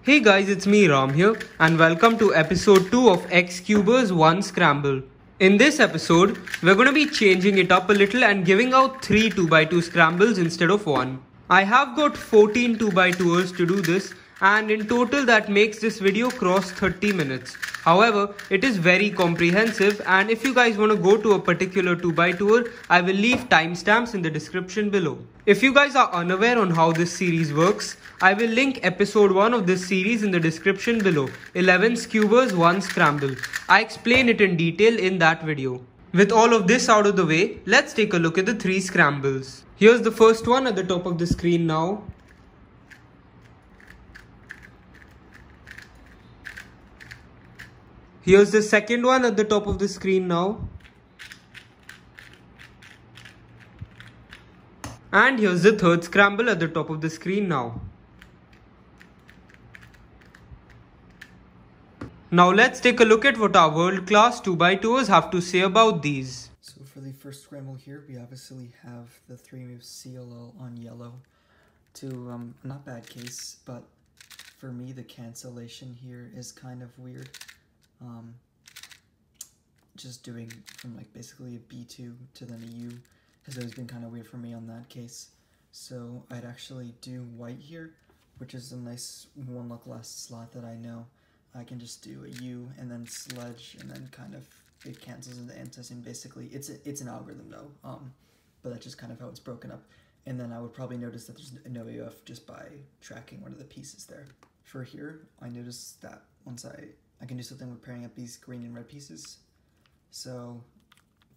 Hey guys, it's me Ram here and welcome to episode 2 of X Cubers 1 Scramble. In this episode, we're going to be changing it up a little and giving out 3 2x2 scrambles instead of 1. I have got 14 2x2ers to do this, and in total that makes this video cross 30 minutes. However, it is very comprehensive, and if you guys want to go to a particular 2x2er, I will leave timestamps in the description below. If you guys are unaware on how this series works, I will link episode 1 of this series in the description below, 11 Scubers 1 Scramble. I explain it in detail in that video. With all of this out of the way, let's take a look at the 3 scrambles. Here's the first one at the top of the screen now. Here's the second one at the top of the screen now. And here's the third scramble at the top of the screen now. Now let's take a look at what our world-class 2x2ers have to say about these. So for the first scramble here, we obviously have the 3-move CLL on yellow to not bad case, but for me the cancellation here is kind of weird. Just doing from like basically a B2 to then a U has always been kind of weird for me on that case. So I'd actually do white here, which is a nice one luck last slot that I know. I can just do a U and then sledge and then kind of it cancels into anti-scene. Basically it's an algorithm though, but that's just kind of how it's broken up. And then I would probably notice that there's no AF just by tracking one of the pieces there. For here, I noticed that once I can do something with pairing up these green and red pieces. So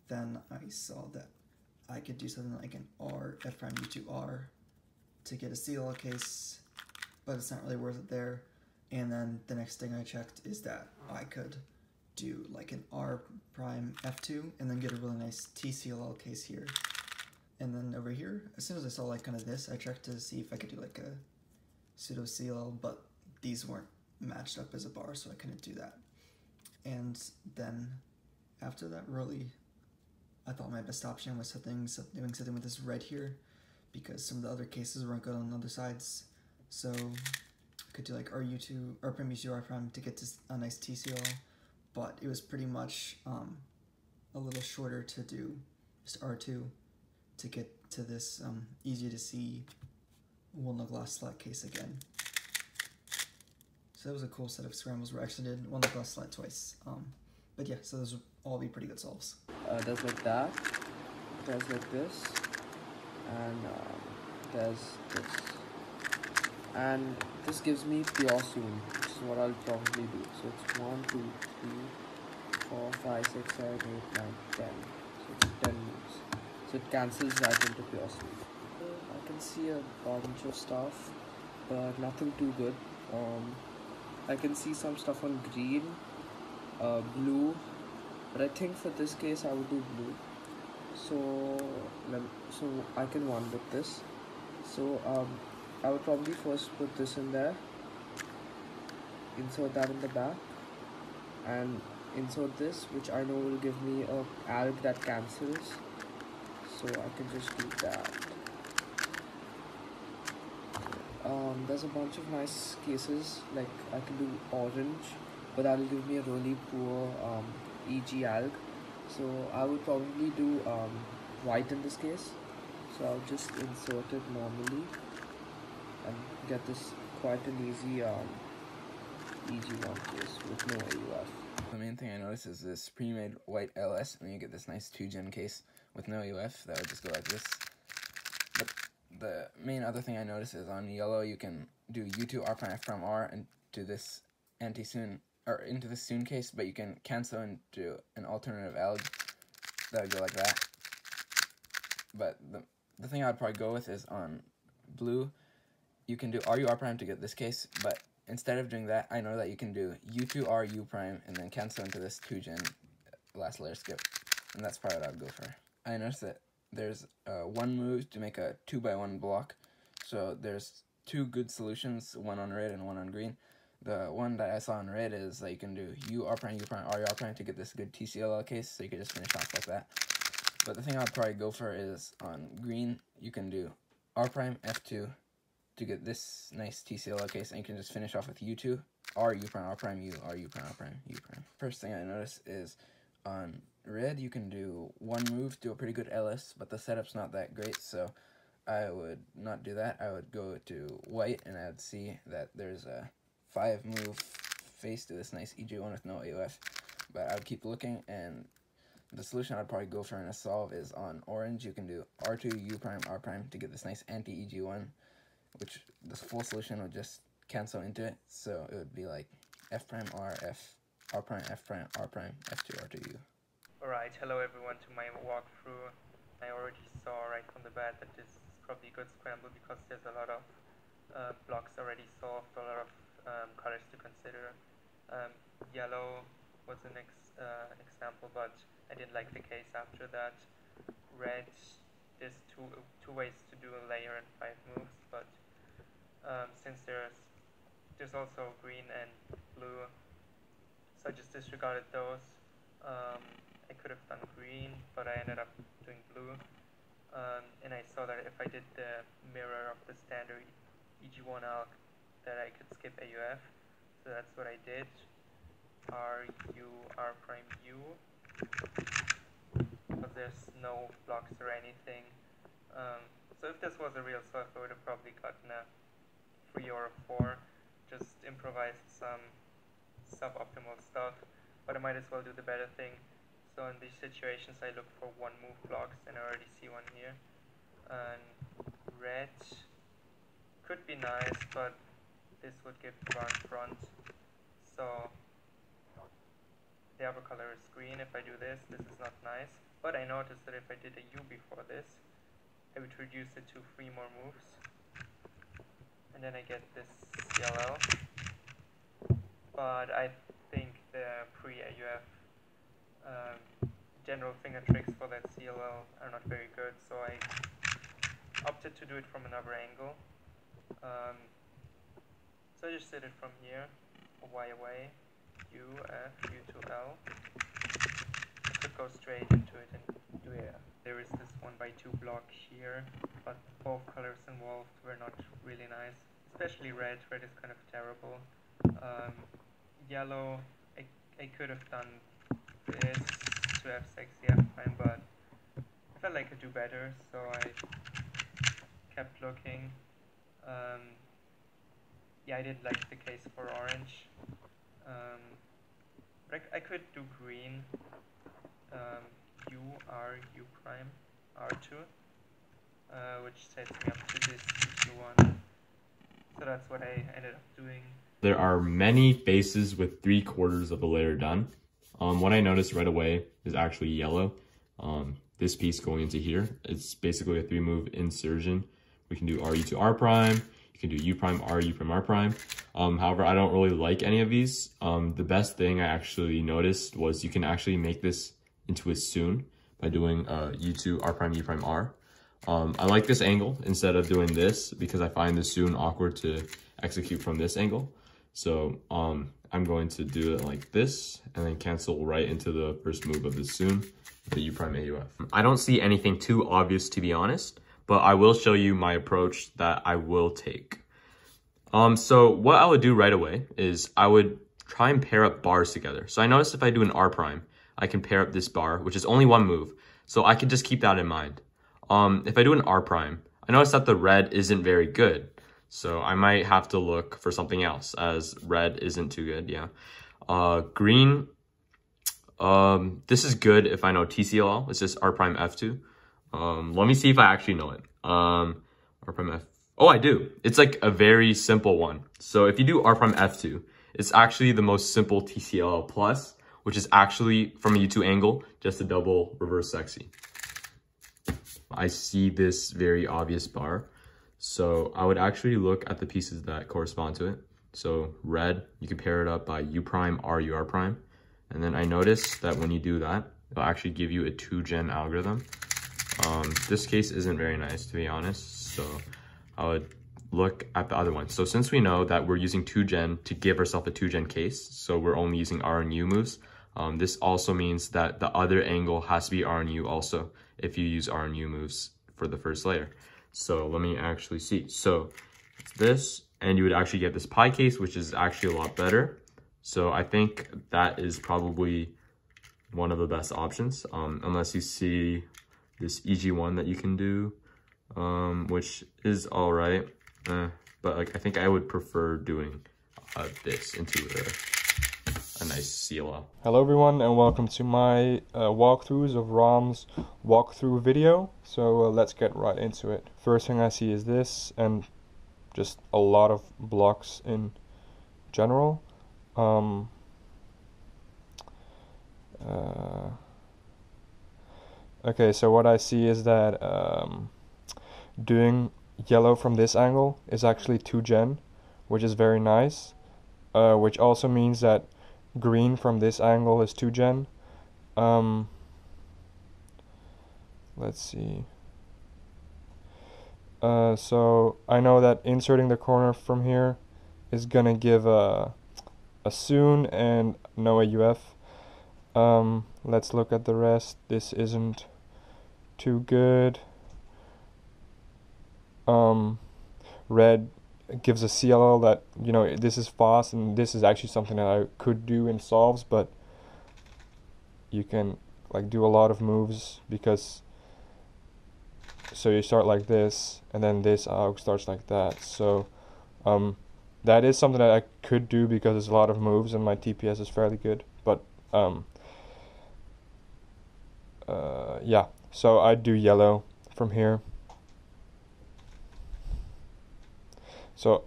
then I saw that I could do something like an R, F prime U2 R to get a CLL case, but it's not really worth it there. And then the next thing I checked is that I could do like an R prime F2 and then get a really nice TCLL case here. And then over here, as soon as I saw like kind of this, I checked to see if I could do like a pseudo CLL, but these weren't matched up as a bar, so I couldn't do that. And then after that, really, I thought my best option was doing something with this red here, because some of the other cases weren't good on the other sides. So I could do like RU2, R prime U2, R prime to get to a nice TCL, but it was pretty much a little shorter to do just R2 to get to this easy to see one glass slot case again. So that was a cool set of scrambles where I actually did one glass slot twice. But yeah, so those would all be pretty good solves. Does like that, does like this, and does this. And this gives me pure soon, which is what I'll probably do. So it's 1, 2, 3, 4, 5, 6, 7, 8, 9, 10. So it's 10 moves. So it cancels right into pure soon. I can see a bunch of stuff, but nothing too good. I can see some stuff on green, blue, but I think for this case I would do blue. So I can one with this. So I would probably first put this in there, insert that in the back, and insert this, which I know will give me a alg that cancels. So I can just do that. There's a bunch of nice cases, like I can do orange, but that'll give me a really poor EG alg. So I would probably do white in this case. So I'll just insert it normally and get this quite an easy EG1 case with no AUF. The main thing I noticed is this pre-made white LS, and you get this nice 2-gen case with no UF that would just go like this. But the main other thing I noticed is on yellow you can do U2 R prime F prime R into this anti-soon or into this soon case, but you can cancel into an alternative alg that would go like that. But the thing I'd probably go with is on blue, you can do RU R prime to get this case, but instead of doing that, I know that you can do U2 R U prime and then cancel into this 2-gen last layer skip, and that's probably what I'd go for. I noticed that there's one move to make a 2x1 block, so there's 2 good solutions, one on red and one on green. The one that I saw on red is that you can do U R prime, R prime to get this good TCLL case, so you can just finish off like that. But the thing I'd probably go for is on green, you can do R prime F2 to get this nice TCLL case, and you can just finish off with U2, R, U prime, R prime, U, R, U prime, R prime, U prime. First thing I notice is on red, you can do one move, do a pretty good LS, but the setup's not that great, so I would not do that. I would go to white, and I would see that there's a 5-move face to this nice EG1 with no AOF, but I would keep looking, and the solution I'd probably go for in a solve is on orange. You can do R2, U prime, R prime to get this nice anti-EG1, which this full solution would just cancel into it, so it would be like F prime, R, F, R prime, F prime, R prime, F2, R2, U. Alright, hello everyone to my walkthrough. I already saw right from the bat that this is probably a good scramble because there's a lot of blocks already solved, a lot of colors to consider. Yellow was an example, but I didn't like the case after that. Red, there's two ways to do a layer and 5 moves, but since there's also green and blue, so I just disregarded those. I could have done green, but I ended up doing blue, and I saw that if I did the mirror of the standard EG1 ALK, that I could skip AUF, so that's what I did. R, U, R prime, U, but there's no blocks or anything. So if this was a real solve, I would have probably gotten a 3 or a 4, just improvised some suboptimal stuff, but I might as well do the better thing. So in these situations I look for 1-move blocks, and I already see one here. And red could be nice, but this would give front. So the other color is green. If I do this, this is not nice. But I noticed that if I did a U before this, I would reduce it to 3 more moves. And then I get this CLL. But I think the pre-AUF general finger tricks for that CLL are not very good, so I opted to do it from another angle. So I just did it from here, Y away, U, F, U to L. I could go straight into it and do it. There is this 1x2 block here, but both colors involved were not really nice, especially red. Red is kind of terrible. Yellow, I could have done this to have sexy F prime, but I felt like I could do better, so I kept looking. Yeah, I did like the case for orange. But I could do green. U, R, U prime, R2, which sets me up to this EG1. So that's what I ended up doing. There are many faces with 3/4 of the layer done. What I noticed right away is actually yellow. This piece going into here, it's basically a 3-move insertion. We can do RU to R prime, you can do U prime, R, U prime, R prime. However, I don't really like any of these. The best thing I actually noticed was you can actually make this into a soon by doing U2, R prime, U prime, R. I like this angle instead of doing this because I find the soon awkward to execute from this angle. So I'm going to do it like this and then cancel right into the first move of the soon, the U prime AUF. I don't see anything too obvious, to be honest, but I will show you my approach that I will take. So what I would do right away is I would try and pair up bars together. So I noticed if I do an R prime, I can pair up this bar, which is only 1 move. So I could just keep that in mind. If I do an R prime, I notice that the red isn't very good. So I might have to look for something else, as red isn't too good, yeah. Green, this is good if I know TCLL. It's just R prime F2. Let me see if I actually know it. R prime F. Oh, I do. It's like a very simple one. So if you do R prime F2, it's actually the most simple TCLL plus, which is actually from a U2 angle, just a double reverse sexy. I see this very obvious bar. So I would actually look at the pieces that correspond to it. So red, you can pair it up by U prime, R, U, R prime. And then I noticed that when you do that, it'll actually give you a 2-gen algorithm. This case isn't very nice, to be honest. So I would look at the other one. So since we know that we're using 2-gen to give ourselves a 2-gen case, so we're only using R and U moves, this also means that the other angle has to be R and U also if you use R and U moves for the first layer. So let me actually see. So It's this, and you would actually get this pie case, which is actually a lot better. So I think that is probably one of the best options, unless you see this EG1 that you can do, which is all right. But like, I think I would prefer doing this into a nice CLL. Hello everyone, and welcome to my walkthroughs of ROM's walkthrough video. So let's get right into it. First thing I see is this, and just a lot of blocks in general. Okay, so what I see is that doing yellow from this angle is actually 2 gen, which is very nice, which also means that green from this angle is 2 gen. Let's see. So I know that inserting the corner from here is gonna give a soon and no AUF. Let's look at the rest. This isn't too good. Red gives a CLL that, you know, this is fast, and this is actually something that I could do in solves, but you can like do a lot of moves because, so you start like this, and then this AUG starts like that. So that is something that I could do because there's a lot of moves and my TPS is fairly good. But yeah, so I do yellow from here. So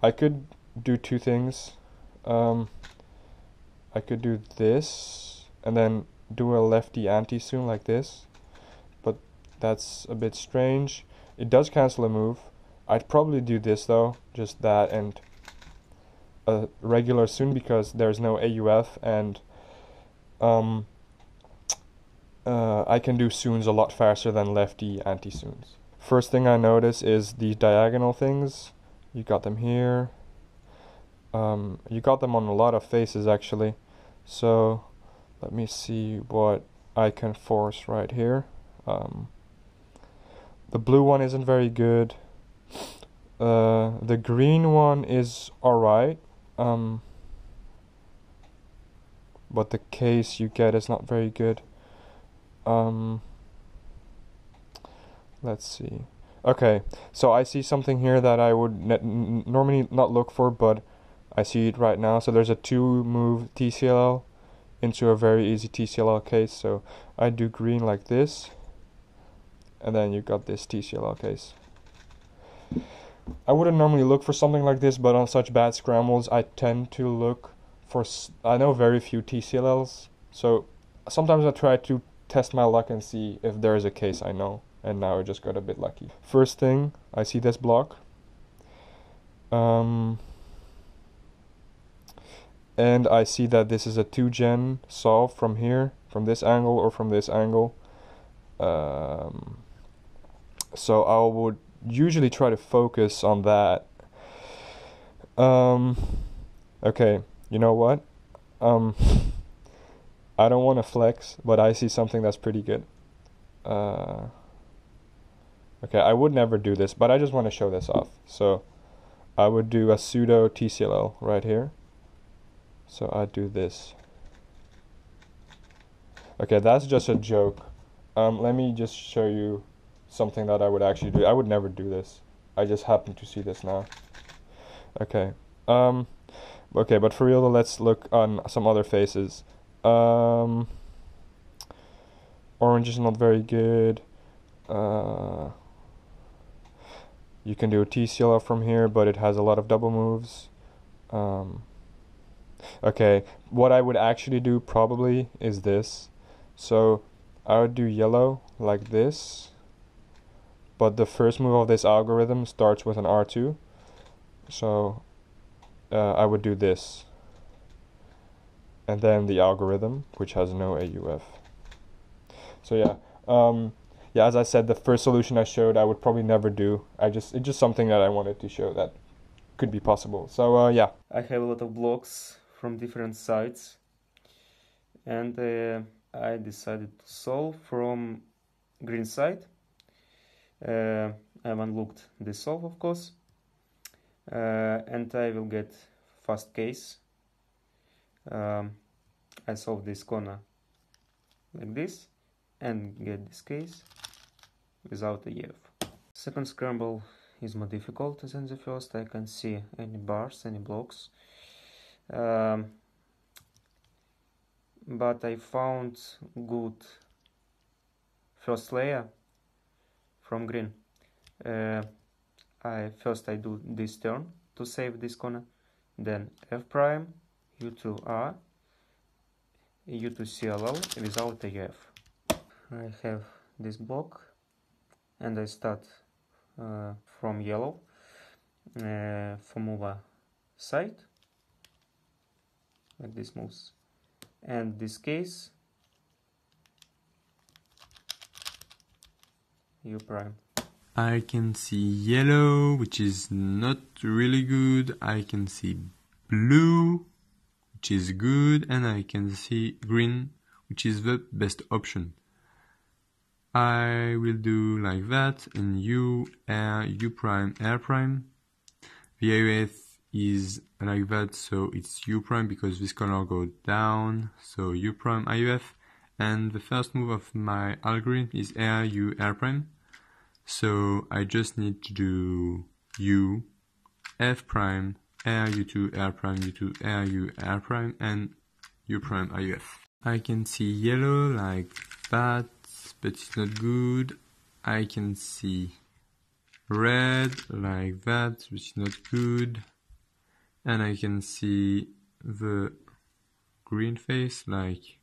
I could do two things. I could do this and then do a lefty anti-soon like this, but that's a bit strange. It does cancel a move. I'd probably do this though, just that and a regular soon because there's no AUF, and I can do soons a lot faster than lefty anti-soons. First thing I notice is these diagonal things. You got them here. You got them on a lot of faces actually. So let me see what I can force right here. The blue one isn't very good. The green one is alright. But the case you get is not very good. Let's see. Okay, so I see something here that I would normally not look for, but I see it right now. So there's a 2-move TCLL into a very easy TCLL case. So I do green like this, and then you got this TCLL case. I wouldn't normally look for something like this, but on such bad scrambles, I tend to look for, I know very few TCLLs, so sometimes I try to test my luck and see if there is a case I know. And now I just got a bit lucky. First thing, I see this block. And I see that this is a 2 gen solve from here, from this angle or from this angle. So I would usually try to focus on that. Okay, you know what? I don't want to flex, but I see something that's pretty good. Okay, I would never do this, but I just want to show this off. So I would do a pseudo TCLL right here. So I'd do this. Okay, that's just a joke. Let me just show you something that I would actually do. I would never do this. I just happen to see this now. Okay. Okay, but for real, let's look on some other faces. Orange is not very good. You can do a TCLL from here, but it has a lot of double moves. Okay, what I would actually do probably is this. So I would do yellow like this, but the first move of this algorithm starts with an R2. So I would do this, and then the algorithm, which has no AUF. So yeah. Yeah, as I said, the first solution I showed, I would probably never do. It's just something that I wanted to show that could be possible. So yeah. I have a lot of blocks from different sides, and I decided to solve from green side. I've unlocked the solve, of course, and I will get fast case. I solve this corner like this and get this case without a EF. Second scramble is more difficult than the first. I can see any bars, any blocks, but I found good first layer from green. I do this turn to save this corner, then F prime, U2R, U2CLL without a F. I have this block and I start from yellow, formula side, like this moves, and this case U prime. I can see yellow, which is not really good. I can see blue, which is good, and I can see green, which is the best option. I will do like that, and U prime, R prime. The AUF is like that, so it's U prime because this color goes down, so U prime, IUF. And the first move of my algorithm is R, U, R prime. So I just need to do U, F prime, R, U2, R prime, U2, R, U, R prime, and U prime, IUF. I can see yellow like that, but it's not good. I can see red like that, which is not good. And I can see the green face like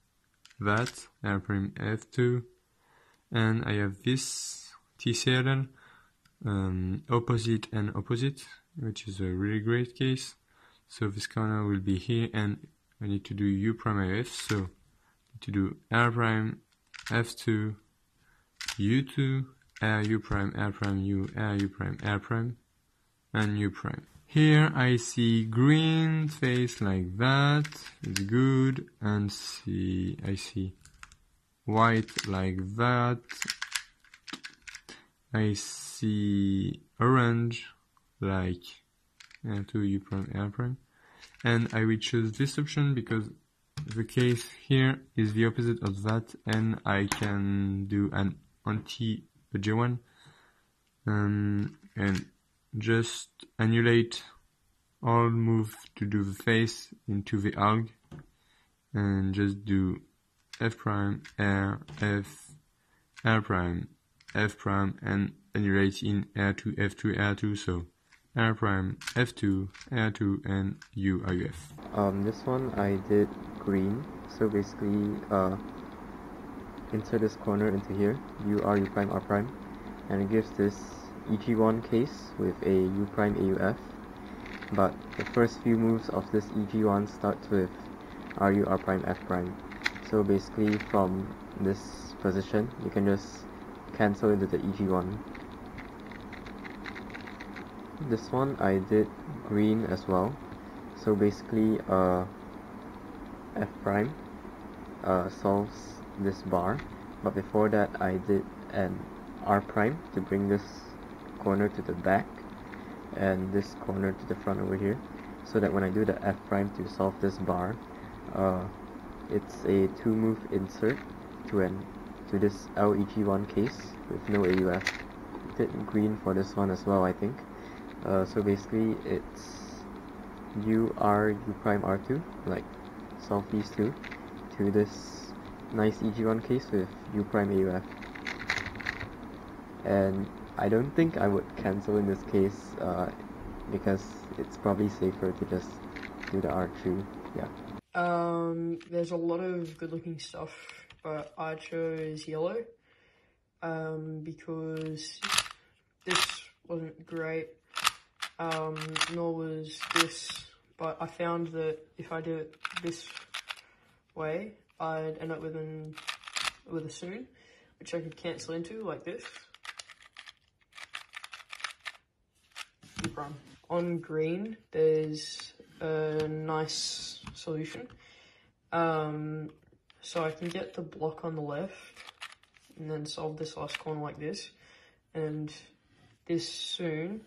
that, R prime, F2. And I have this TCLL, opposite and opposite, which is a really great case. So this corner will be here, and I need to do U prime IF, so I need to do R prime, F2, U2, R U prime, R prime, U, R U prime, R prime, and U prime. Here I see green face like that, it's good, and I see white like that. I see orange like to U prime, R prime, and I will choose this option because the case here is the opposite of that, and I can do an anti J1 and just annulate all move to do the face into the alg and just do F prime, R, F, R prime, F prime, and annulate in R2, F2, R2, so R prime, F2, R2, and U, IUF. This one I did green, so basically insert this corner into here, U, R, U prime, R prime, and it gives this EG1 case with a U prime, AUF, but the first few moves of this EG1 starts with RU, R prime, F prime, so basically from this position you can just cancel into the EG1. This one I did green as well, so basically F prime solves this bar, but before that I did an R prime to bring this corner to the back and this corner to the front over here, so that when I do the F prime to solve this bar, it's a 2-move insert to this LEG1 case with no AUF. Did green for this one as well, I think. So basically it's U, R, U prime, R2, like solve these two to this nice EG1 case with U prime, AUF. And I don't think I would cancel in this case because it's probably safer to just do the R2, yeah. There's a lot of good looking stuff, but I chose yellow because this wasn't great, nor was this, but I found that if I do it this way, I'd end up with a soon, which I could cancel into like this. On green, there's a nice solution. So I can get the block on the left and then solve this last corner like this. And this soon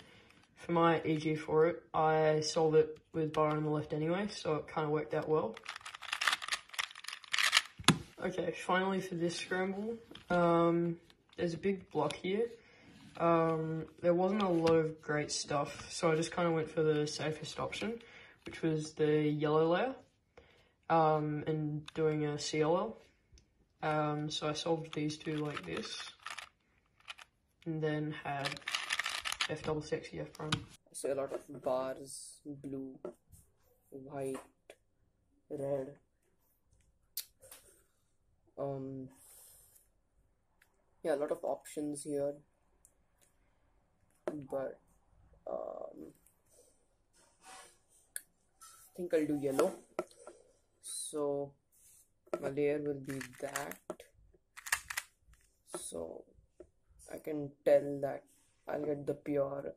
for my EG for it, I solved it with bar on the left anyway, so it kind of worked out well. Okay, finally for this scramble, there's a big block here. There wasn't a lot of great stuff, so I just kind of went for the safest option, which was the yellow layer, and doing a CLL. So I solved these two like this, and then had F double sexy F prime. So a lot of bars, blue, white, red. Yeah, a lot of options here, but I think I'll do yellow. So my layer will be that. So I can tell that I'll get the pure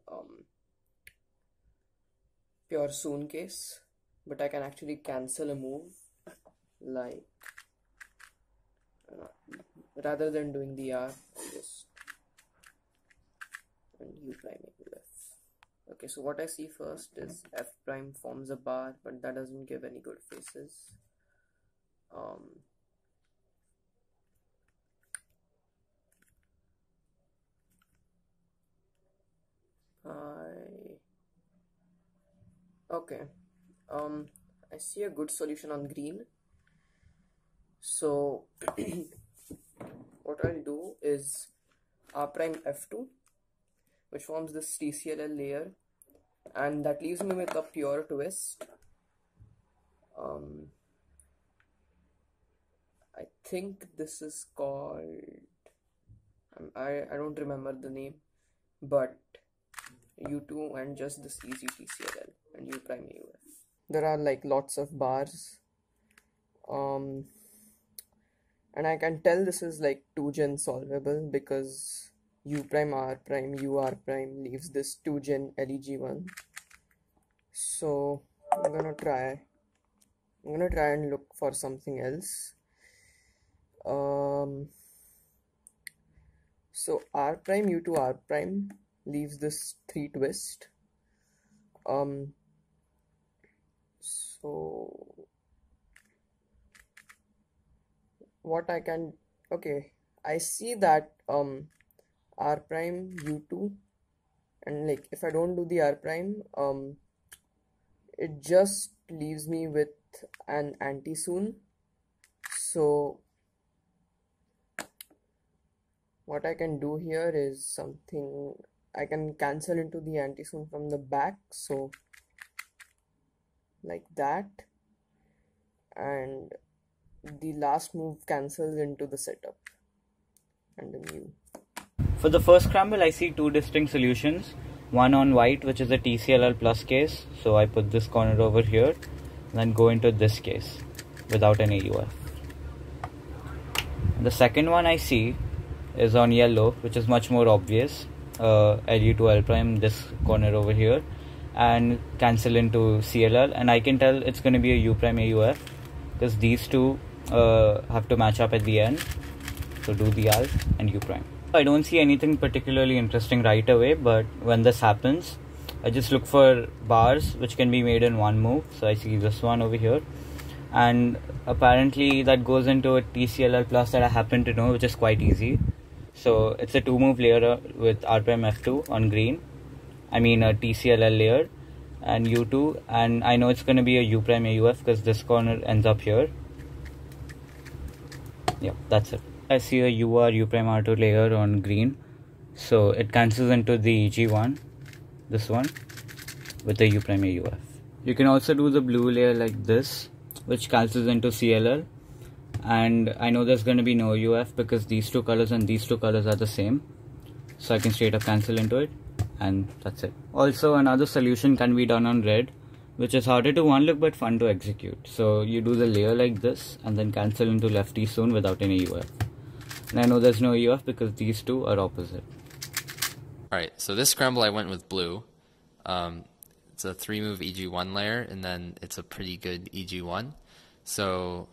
soon case, but I can actually cancel a move like rather than doing the R, I'll just and U prime F. Okay, so what I see first is F prime forms a bar, but that doesn't give any good faces. I see a good solution on green. So what I'll do is R prime F2, which forms this TCLL layer, and that leaves me with a pure twist. I think this is called, I don't remember the name, but U2 and just this easy TCLL and U prime AUF. There are like lots of bars, and I can tell this is like 2-gen solvable because U prime R prime U R prime leaves this 2-gen LEG1. So I'm gonna try and look for something else. So R prime U2 R prime leaves this 3 twist. So what I can, okay, I see that R prime U2, and like if I don't do the R prime, it just leaves me with an anti-soon. So what I can do here is something, I can cancel into the anti-soon from the back, so like that, and the last move cancels into the setup and the new. For the first scramble, I see 2 distinct solutions. One on white, which is a TCLL plus case, so I put this corner over here, then go into this case without an AUF. The second one I see is on yellow, which is much more obvious, LU to L prime, this corner over here, and cancel into CLL, and I can tell it's going to be a U prime AUF because these two have to match up at the end. So do the ALF and U prime. I don't see anything particularly interesting right away, but when this happens, I just look for bars which can be made in one move. So I see this one over here, and apparently that goes into a TCLL plus that I happen to know, which is quite easy. So it's a 2-move layer with R prime F2 on green, I mean a TCLL layer and U2, and I know it's going to be a U prime AUF because this corner ends up here. Yeah, that's it. I see a UR U prime R2 layer on green, so it cancels into the G1, this one, with the U prime AUF. You can also do the blue layer like this, which cancels into CLL, and I know there's going to be no UF because these two colors and these two colors are the same, so I can straight up cancel into it, and that's it. Also, another solution can be done on red, which is harder to one look but fun to execute. So you do the layer like this and then cancel into lefty soon without any UF. And I know there's no UF because these two are opposite. Alright, so this scramble I went with blue. It's a 3-move EG1 layer, and then it's a pretty good EG1. So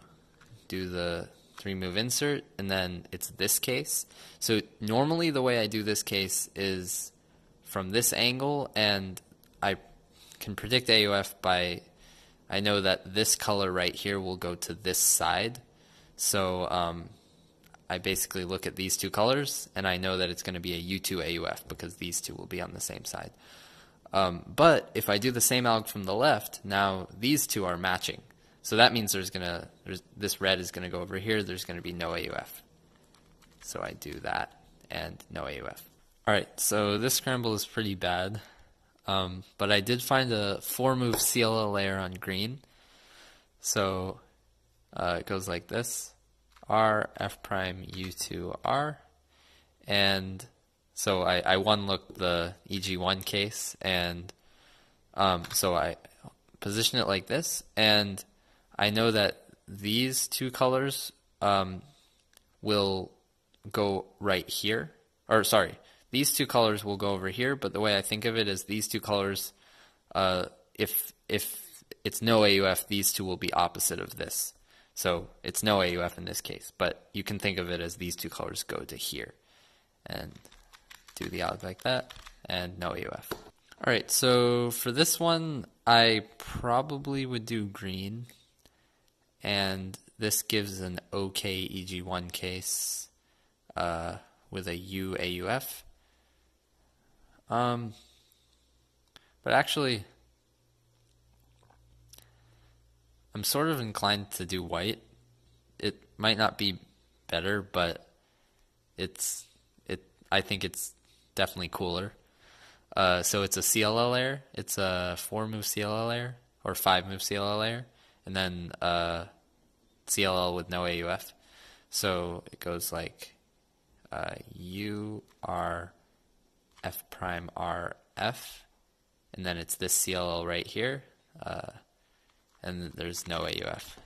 do the 3-move insert, and then it's this case. So normally the way I do this case is from this angle, and I can predict AUF by, I know that this color right here will go to this side. So I basically look at these two colors, and I know that it's going to be a U2 AUF because these two will be on the same side. But if I do the same alg from the left, now these two are matching. So that means this red is going to go over here. There's going to be no AUF. So I do that and no AUF. All right, so this scramble is pretty bad. But I did find a 4-move CLL layer on green. So it goes like this: R, F prime, U2, R. And so I one-looked the EG1 case, and so I position it like this, and I know that these two colors will go right here. Or sorry, these two colors will go over here, but the way I think of it is these two colors, if it's no AUF, these two will be opposite of this. So it's no AUF in this case, but you can think of it as these two colors go to here. And do the alg like that, and no AUF. Alright, so for this one, I probably would do green, and this gives an okay EG1 case with a U AUF. But actually, I'm sort of inclined to do white. It might not be better, but I think it's definitely cooler. So it's a CLL layer. It's a 4-move CLL layer, or 5-move CLL layer, and then CLL with no AUF. So it goes like U, R, F prime, R, F, and then it's this CLL right here, and there's no AUF.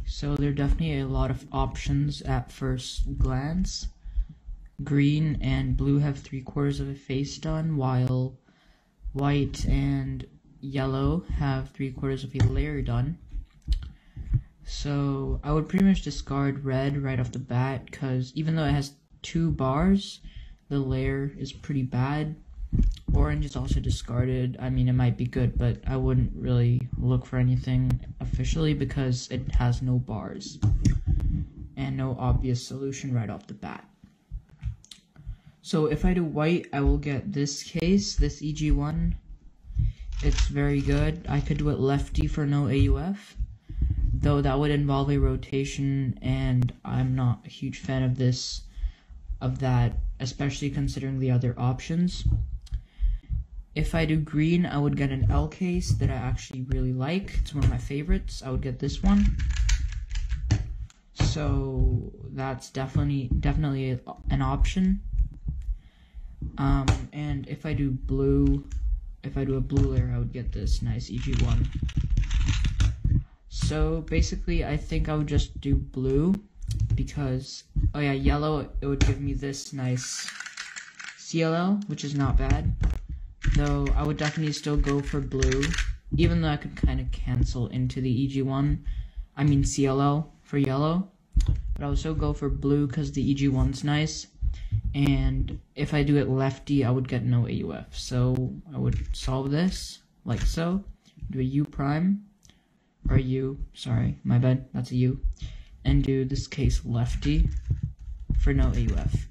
So there are definitely a lot of options at first glance. Green and blue have 3/4 of a face done, while white and yellow have 3/4 of a layer done. So I would pretty much discard red right off the bat, because even though it has 2 bars, the layer is pretty bad. Orange is also discarded. I mean, it might be good, but I wouldn't really look for anything officially because it has no bars and no obvious solution right off the bat. So if I do white, I will get this case, this EG1. It's very good. I could do it lefty for no AUF, though that would involve a rotation, and I'm not a huge fan of that, especially considering the other options. If I do green, I would get an L case that I actually really like. It's one of my favorites. I would get this one. So that's definitely an option. And if I do blue, if I do a blue layer, I would get this nice EG1. So basically, I think I would just do blue because, oh yeah, yellow, it would give me this nice CLL, which is not bad. Though I would definitely still go for blue, even though I could kind of cancel into the EG1, I mean CLL for yellow. But I would still go for blue because the EG1's nice. And if I do it lefty, I would get no AUF. So I would solve this like so. Do a U prime, or U, sorry, my bad, that's a U. And do this case lefty for no AUF.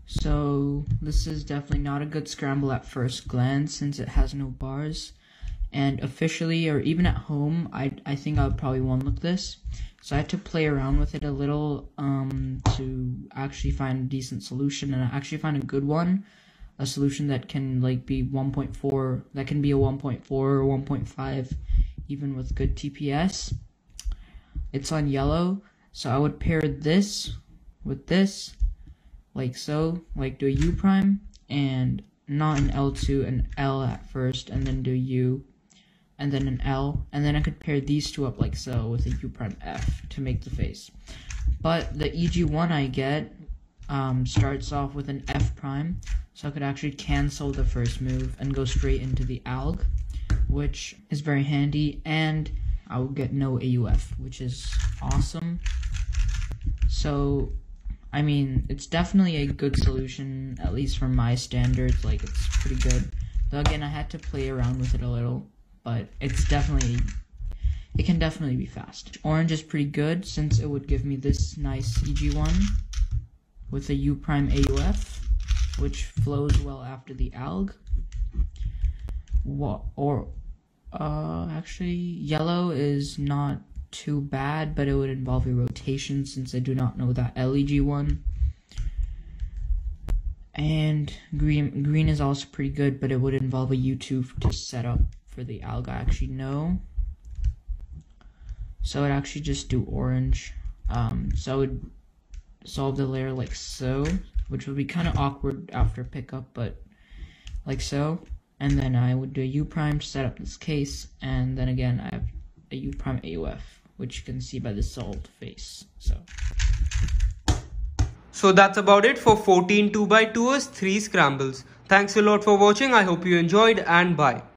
So this is definitely not a good scramble at first glance since it has no bars. And officially, or even at home, I think I would probably one-look this. So I had to play around with it a little to actually find a decent solution, and I actually find a good one. A solution that can like be 1.4, that can be a 1.4 or 1.5, even with good TPS. It's on yellow, so I would pair this with this, like so, like do a U prime, and not an L2, an L at first, and then do U, and then an L, and then I could pair these two up like so with a U prime F to make the face. But the EG1 I get starts off with an F prime, so I could actually cancel the first move and go straight into the ALG, which is very handy, and I will get no AUF, which is awesome. So I mean, it's definitely a good solution, at least for my standards. Like, it's pretty good. Though again, I had to play around with it a little, but it can definitely be fast. Orange is pretty good since it would give me this nice EG1 with a U prime AUF, which flows well after the ALG. Actually, yellow is not too bad, but it would involve a rotation since I do not know that LEG1. And green is also pretty good, but it would involve a U2 to set up for the ALG I actually know. So I'd actually just do orange. So I would solve the layer like so, which would be kind of awkward after pickup, but like so. And then I would do a U prime to set up this case, and then again I have a U prime AUF, which you can see by the solved face. So that's about it for 14 2x2ers, 3 scrambles. Thanks a lot for watching. I hope you enjoyed, and bye.